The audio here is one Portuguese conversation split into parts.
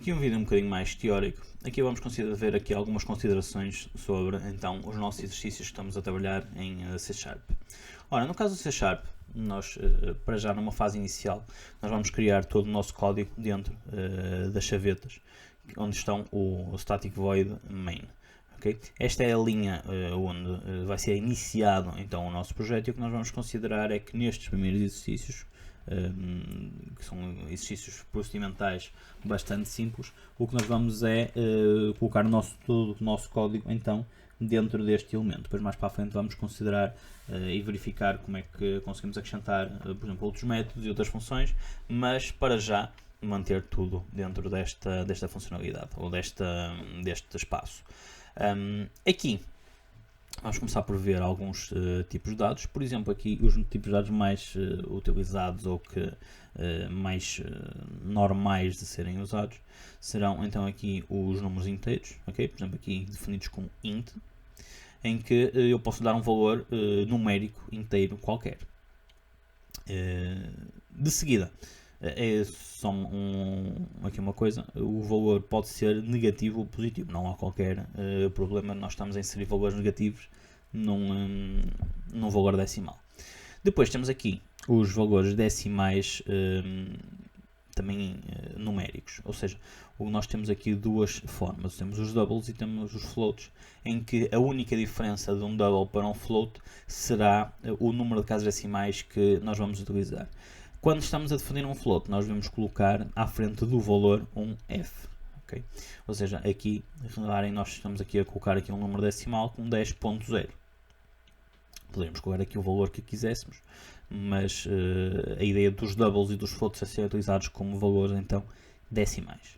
Aqui um vídeo um bocadinho mais teórico. Aqui vamos ver aqui algumas considerações sobre então os nossos exercícios que estamos a trabalhar em C Sharp. Ora, no caso do C Sharp, nós para já numa fase inicial, nós vamos criar todo o nosso código dentro das chavetas, onde estão o static void main. Okay? Esta é a linha onde vai ser iniciado então o nosso projeto, e o que nós vamos considerar é que nestes primeiros exercícios, que são exercícios procedimentais bastante simples, o que nós vamos é colocar todo o nosso código então dentro deste elemento. Depois mais para a frente vamos considerar e verificar como é que conseguimos acrescentar, por exemplo, outros métodos e outras funções, mas para já manter tudo dentro desta funcionalidade ou deste espaço. Aqui vamos começar por ver alguns tipos de dados. Por exemplo, aqui os tipos de dados mais utilizados ou que mais normais de serem usados serão então aqui os números inteiros, okay? Por exemplo, aqui definidos como int, em que eu posso dar um valor numérico inteiro qualquer. De seguida, é só aqui uma coisa: o valor pode ser negativo ou positivo, não há qualquer problema, nós estamos a inserir valores negativos num valor decimal. Depois temos aqui os valores decimais também numéricos, ou seja, nós temos aqui duas formas: temos os doubles e temos os floats, em que a única diferença de um double para um float será o número de casas decimais que nós vamos utilizar. Quando estamos a definir um float, nós devemos colocar à frente do valor um F. Okay? Ou seja, aqui, reparem, nós estamos aqui a colocar aqui um número decimal com 10.0. Poderíamos colocar aqui o valor que quiséssemos, mas a ideia dos doubles e dos floats é ser utilizados como valores então decimais.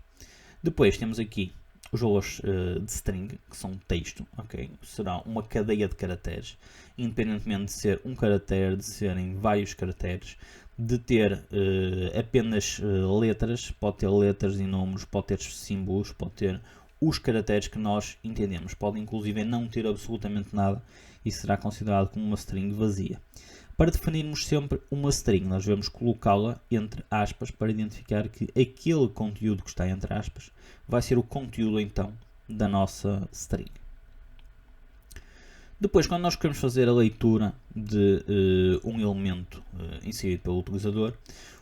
Depois temos aqui os valores de string, que são texto, okay? Será uma cadeia de caracteres, independentemente de ser um caractere, de serem vários caracteres, de ter apenas letras, pode ter letras e números, pode ter símbolos, pode ter os caracteres que nós entendemos, pode inclusive não ter absolutamente nada e será considerado como uma string vazia. Para definirmos sempre uma string, nós devemos colocá-la entre aspas para identificar que aquele conteúdo que está entre aspas vai ser o conteúdo então da nossa string. Depois, quando nós queremos fazer a leitura de um elemento inserido pelo utilizador,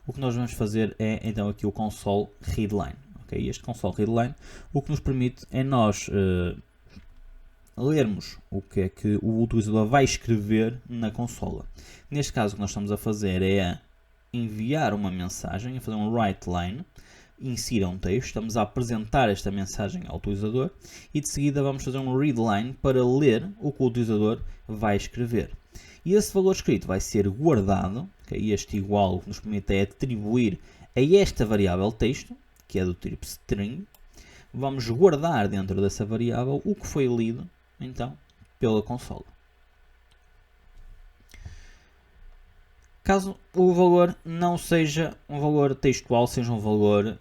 o que nós vamos fazer é então aqui o console readline. Okay? Este console readline o que nos permite é nós lermos o que é que o utilizador vai escrever na consola. Neste caso, o que nós estamos a fazer é enviar uma mensagem, a fazer um write line, insira um texto, estamos a apresentar esta mensagem ao utilizador e de seguida vamos fazer um read line para ler o que o utilizador vai escrever. E esse valor escrito vai ser guardado, okay? Este igual o que nos permite é atribuir a esta variável texto, que é do tipo string. Vamos guardar dentro dessa variável o que foi lido então pela consola. Caso o valor não seja um valor textual, seja um valor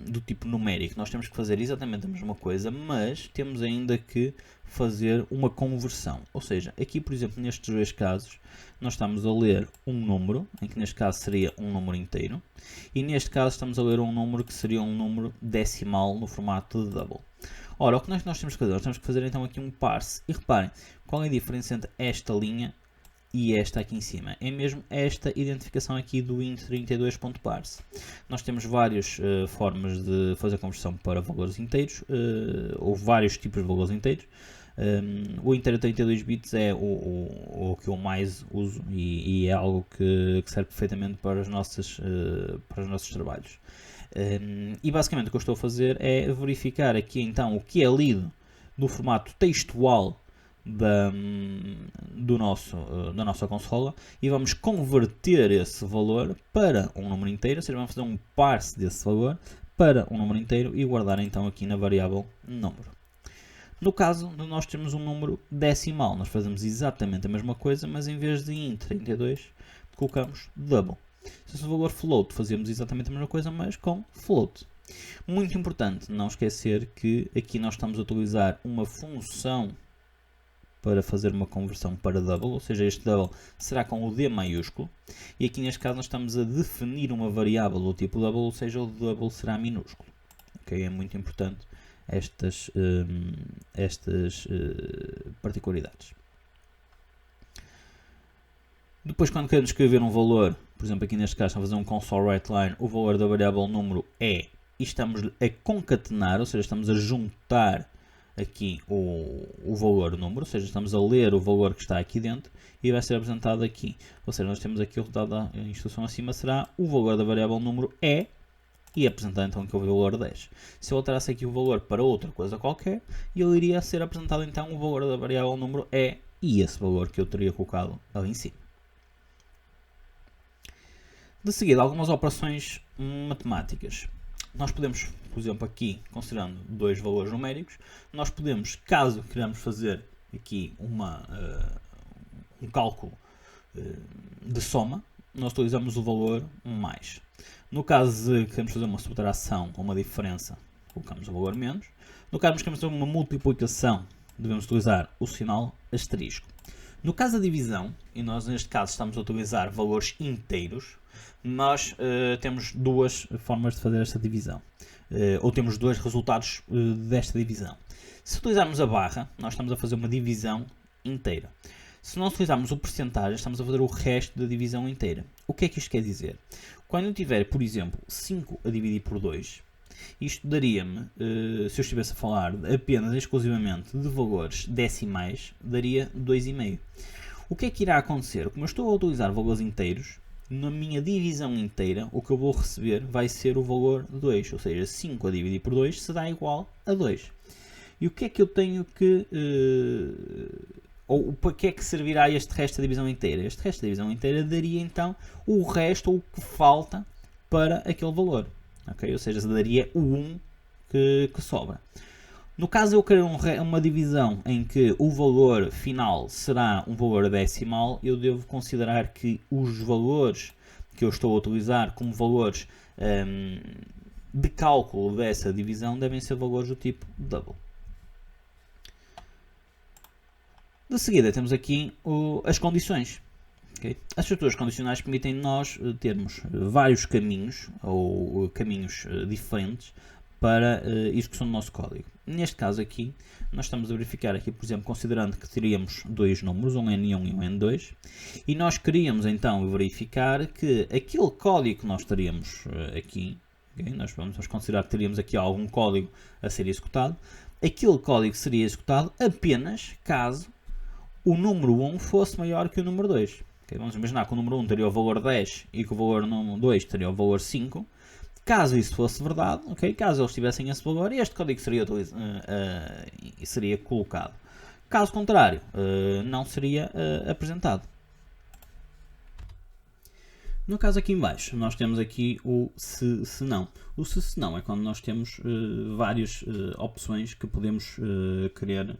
do tipo numérico, nós temos que fazer exatamente a mesma coisa, mas temos ainda que fazer uma conversão. Ou seja, aqui por exemplo nestes dois casos, nós estamos a ler um número, em que neste caso seria um número inteiro, e neste caso estamos a ler um número que seria um número decimal no formato de double. Ora, o que nós temos que fazer? Nós temos que fazer então aqui um parse, e reparem, qual é a diferença entre esta linha e esta aqui em cima? É mesmo esta identificação aqui do int32.parse. Nós temos várias formas de fazer a conversão para valores inteiros, ou vários tipos de valores inteiros. O inteiro 32 bits é o que eu mais uso e é algo que serve perfeitamente para os nossos trabalhos. E basicamente o que eu estou a fazer é verificar aqui então o que é lido no formato textual da nossa consola e vamos converter esse valor para um número inteiro, ou seja, vamos fazer um parse desse valor para um número inteiro e guardar então aqui na variável número. No caso de nós termos um número decimal, nós fazemos exatamente a mesma coisa, mas em vez de int32 colocamos double. Se fosse o valor float, fazemos exatamente a mesma coisa, mas com float. Muito importante não esquecer que aqui nós estamos a utilizar uma função para fazer uma conversão para double, ou seja, este double será com o D maiúsculo, e aqui neste caso nós estamos a definir uma variável do tipo double, ou seja, o double será minúsculo. Okay? É muito importante estas particularidades. Depois, quando queremos escrever um valor, por exemplo, aqui neste caso, estamos a fazer um console write line, o valor da variável número é, e estamos a concatenar, ou seja, estamos a juntar aqui o valor número, ou seja, estamos a ler o valor que está aqui dentro e vai ser apresentado aqui. Ou seja, nós temos aqui o resultado da instrução acima será o valor da variável número é e apresentar então aqui o valor 10. Se eu alterasse aqui o valor para outra coisa qualquer, ele iria ser apresentado então o valor da variável número é e esse valor que eu teria colocado ali em cima. De seguida, algumas operações matemáticas. Nós podemos, por exemplo, aqui, considerando dois valores numéricos, nós podemos, caso queiramos fazer aqui um cálculo de soma, nós utilizamos o valor mais. No caso de queremos fazer uma subtração ou uma diferença, colocamos o valor menos. No caso de queremos fazer uma multiplicação, devemos utilizar o sinal asterisco. No caso da divisão, e nós neste caso estamos a utilizar valores inteiros, nós temos duas formas de fazer esta divisão, ou temos dois resultados desta divisão. Se utilizarmos a barra, nós estamos a fazer uma divisão inteira. Se nós utilizarmos o percentagem, estamos a fazer o resto da divisão inteira. O que é que isto quer dizer? Quando eu tiver, por exemplo, 5 a dividir por 2, isto daria-me, se eu estivesse a falar apenas exclusivamente de valores decimais, daria 2,5. O que é que irá acontecer? Como eu estou a utilizar valores inteiros, na minha divisão inteira, o que eu vou receber vai ser o valor 2, ou seja, 5 a dividir por 2 será igual a 2. E o que é que eu tenho que... ou para que é que servirá este resto da divisão inteira? Este resto da divisão inteira daria então o resto, ou o que falta, para aquele valor. Okay? Ou seja, daria o 1 que sobra. No caso de eu querer uma divisão em que o valor final será um valor decimal, eu devo considerar que os valores que eu estou a utilizar como valores de cálculo dessa divisão devem ser valores do tipo double. De seguida temos aqui as condições. Okay? As estruturas condicionais permitem nós termos vários caminhos ou caminhos diferentes para execução do nosso código. Neste caso aqui, nós estamos a verificar aqui, por exemplo, considerando que teríamos dois números, um N1 e um N2, e nós queríamos então verificar que aquele código que nós teríamos aqui, okay, nós vamos considerar que teríamos aqui algum código a ser executado, aquele código seria executado apenas caso o número 1 fosse maior que o número 2. Okay, vamos imaginar que o número 1 teria o valor 10 e que o valor 2 teria o valor 5. Caso isso fosse verdade, okay, caso eles tivessem esse valor, este código seria colocado. Caso contrário, não seria apresentado. No caso aqui em baixo, nós temos aqui o se não. O se não é quando nós temos várias opções que podemos querer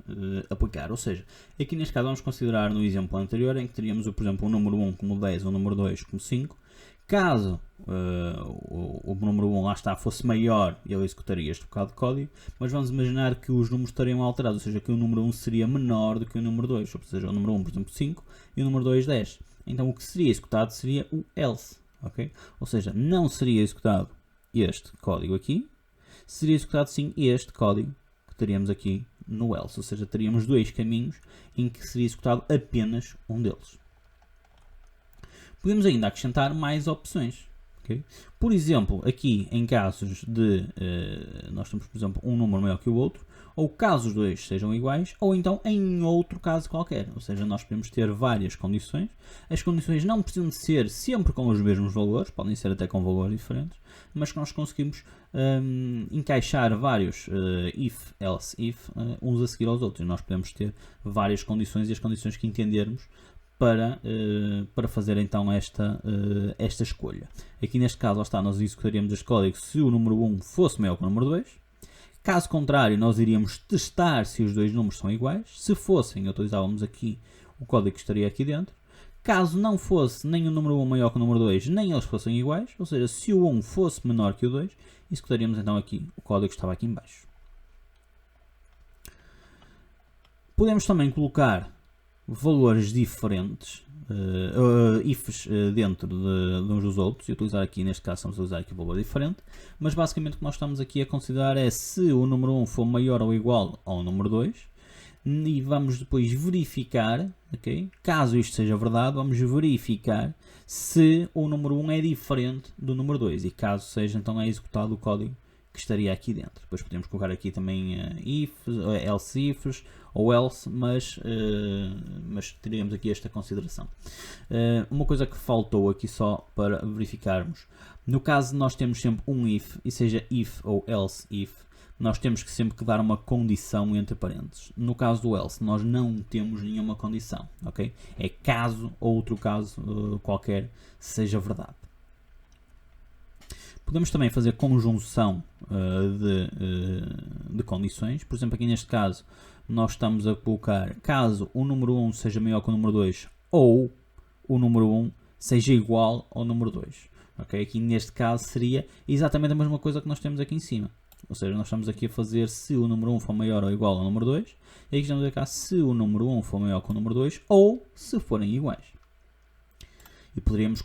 aplicar. Ou seja, aqui neste caso vamos considerar no exemplo anterior em que teríamos, por exemplo, o número 1 como 10 ou o número 2 como 5. Caso o número 1 lá está fosse maior, ele executaria este bocado de código, mas vamos imaginar que os números estariam alterados, ou seja, que o número 1 seria menor do que o número 2, ou seja, o número 1, por exemplo, 5 e o número 2, 10. Então o que seria executado seria o else, okay? Ou seja, não seria executado este código aqui, seria executado sim este código que teríamos aqui no else, ou seja, teríamos dois caminhos em que seria executado apenas um deles. Podemos ainda acrescentar mais opções. Okay? Por exemplo, aqui em casos de nós temos, por exemplo, um número maior que o outro, ou caso os dois sejam iguais, ou então em outro caso qualquer. Ou seja, nós podemos ter várias condições. As condições não precisam de ser sempre com os mesmos valores, podem ser até com valores diferentes, mas que nós conseguimos encaixar vários if, else, if, uns a seguir aos outros. Nós podemos ter várias condições e as condições que entendermos para fazer então esta escolha. Aqui neste caso, lá está, nós executaríamos este código se o número 1 fosse maior que o número 2. Caso contrário, nós iríamos testar se os dois números são iguais. Se fossem, utilizávamos aqui o código que estaria aqui dentro. Caso não fosse nem o número 1 maior que o número 2, nem eles fossem iguais, ou seja, se o 1 fosse menor que o 2, executaríamos então aqui o código que estava aqui em baixo. Podemos também colocar valores diferentes ifs dentro de uns dos outros e utilizar aqui, neste caso estamos a usar aqui o valor diferente, mas basicamente o que nós estamos aqui a considerar é se o número 1 for maior ou igual ao número 2, e vamos depois verificar, okay? Caso isto seja verdade, vamos verificar se o número 1 é diferente do número 2, e caso seja, então é executado o código que estaria aqui dentro. Depois podemos colocar aqui também else ifs ou else, mas teríamos aqui esta consideração. Uma coisa que faltou aqui só para verificarmos, no caso de nós temos sempre um if, e seja if ou else if, nós temos que sempre dar uma condição entre parênteses. No caso do else, nós não temos nenhuma condição, ok? É caso ou outro caso qualquer seja verdade. Podemos também fazer conjunção de condições. Por exemplo, aqui neste caso, nós estamos a colocar caso o número 1 seja maior que o número 2 ou o número 1 seja igual ao número 2. Okay? Aqui neste caso seria exatamente a mesma coisa que nós temos aqui em cima. Ou seja, nós estamos aqui a fazer se o número 1 for maior ou igual ao número 2. E aqui estamos a cá se o número 1 for maior que o número 2 ou se forem iguais. E poderíamos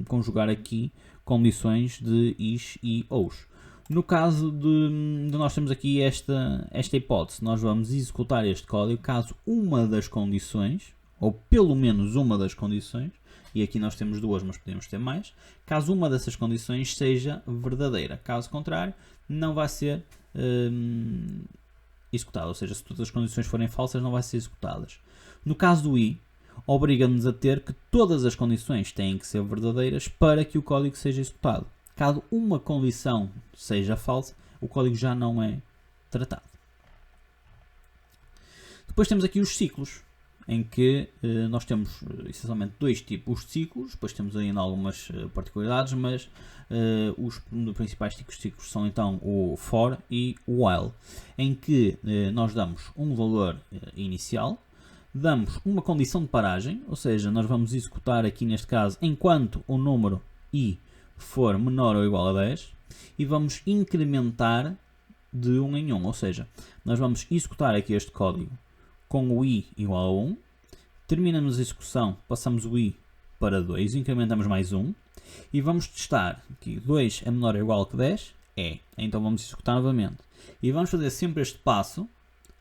conjugar aqui condições de is e ous. No caso de nós temos aqui esta hipótese, nós vamos executar este código caso uma das condições, ou pelo menos uma das condições, e aqui nós temos duas, mas podemos ter mais, caso uma dessas condições seja verdadeira. Caso contrário, não vai ser executado, ou seja, se todas as condições forem falsas, não vai ser executadas. No caso do i, obriga-nos a ter que todas as condições têm que ser verdadeiras para que o código seja executado. Caso uma condição seja falsa, o código já não é tratado. Depois temos aqui os ciclos, em que nós temos essencialmente dois tipos de ciclos, depois temos ainda algumas particularidades, mas os principais tipos de ciclos são então o for e o while, em que nós damos um valor inicial, damos uma condição de paragem, ou seja, nós vamos executar aqui neste caso enquanto o número i for menor ou igual a 10 e vamos incrementar de 1 em 1, ou seja, nós vamos executar aqui este código com o i igual a 1, terminamos a execução, passamos o i para 2, incrementamos mais 1 e vamos testar que 2 é menor ou igual que 10, então vamos executar novamente e vamos fazer sempre este passo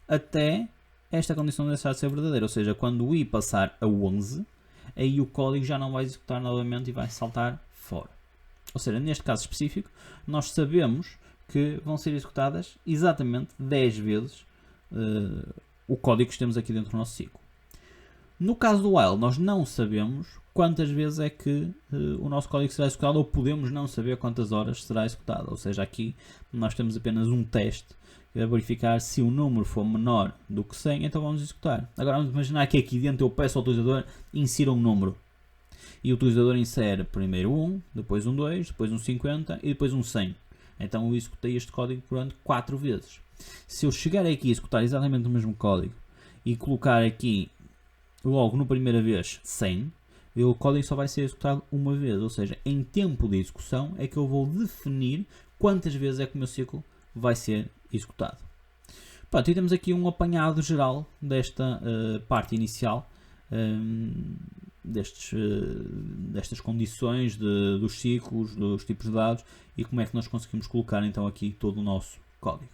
até esta condição deixar de ser verdadeira, ou seja, quando o i passar a 11, aí o código já não vai executar novamente e vai saltar fora. Ou seja, neste caso específico, nós sabemos que vão ser executadas exatamente 10 vezes o código que temos aqui dentro do nosso ciclo. No caso do while, nós não sabemos quantas vezes é que o nosso código será executado, ou podemos não saber quantas horas será executado. Ou seja, aqui nós temos apenas um teste a verificar se o número for menor do que 100, então vamos executar. Agora vamos imaginar que aqui dentro eu peço ao utilizador insira um número. E o utilizador insere primeiro 1, depois um 2, depois um 50 e depois um 100. Então eu executei este código durante 4 vezes. Se eu chegar aqui e executar exatamente o mesmo código e colocar aqui logo na primeira vez 100, o código só vai ser executado uma vez. Ou seja, em tempo de execução é que eu vou definir quantas vezes é que o meu ciclo vai ser executado. Pronto, e temos aqui um apanhado geral desta parte inicial, destas condições dos ciclos, dos tipos de dados e como é que nós conseguimos colocar então aqui todo o nosso código.